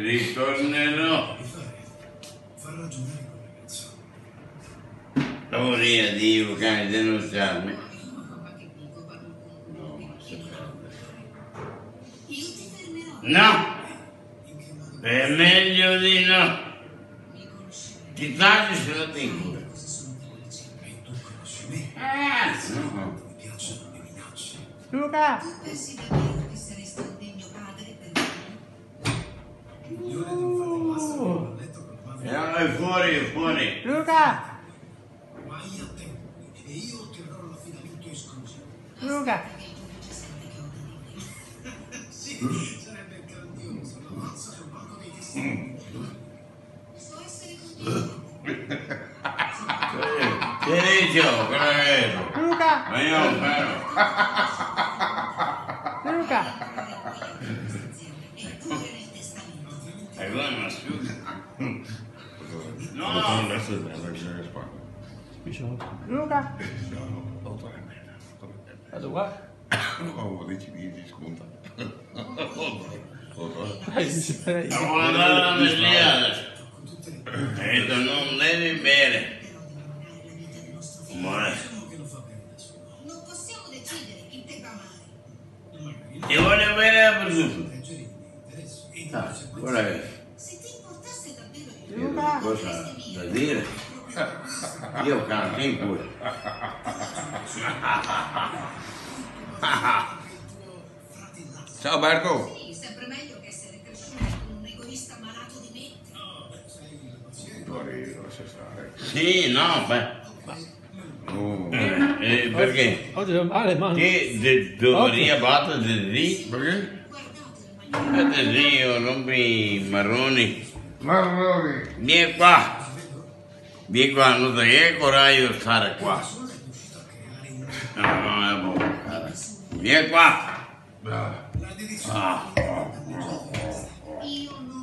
ritornerò. Fa ragionare quel ragazzo. Ora Dio che hai denunciarmi. No, ma si perde. No! È meglio di no. Ti tagli se lo tengo. E tu conosci me. No. Mi piacciono le minacce. Luca! Tu pensi davvero che saresti un degno padre per me? Io devo fare il massimo a letto con la madre. No, è fuori. Luca! Vai a tempo e io otterrò l'affidamento esclusivo. Luca! Che il giudice sente che ho da dire. Sì, sarebbe grandioso. La mazza sul banco dei testimoni. So essere contento. Che dicevo, credo. Luca! Ma io non farò. Luca! Eppure nel testamento. E come mi scusa? No! Luca! Vado qua? Oh, 10 minuti di sconto. Devo andare alla mesliana. E tu non devi bere. Ma Che lo fa bene da solo. Non possiamo decidere chi debba amare. ti voglio bene per tutto. Leggere i miei interessi. E di Ah, conseguenza guarda che Se ti importasse davvero di io ho una cosa da dire. Io canto in cuore. Ciao Marco! sì, sempre meglio che essere cresciuto con un egoista malato di mente. Lascia stare. Sì, no, beh. Oh. Perché? Oggi è male, ma... Che dovrebbe battere lì? Perché? Guardate il Lì io rompi i marroni. Marroni! Vieni qua. Vieni qua, non ti hai coraggio di stare qua. No, è buono. Vieni qua. Ah. la dedizione Ah. io non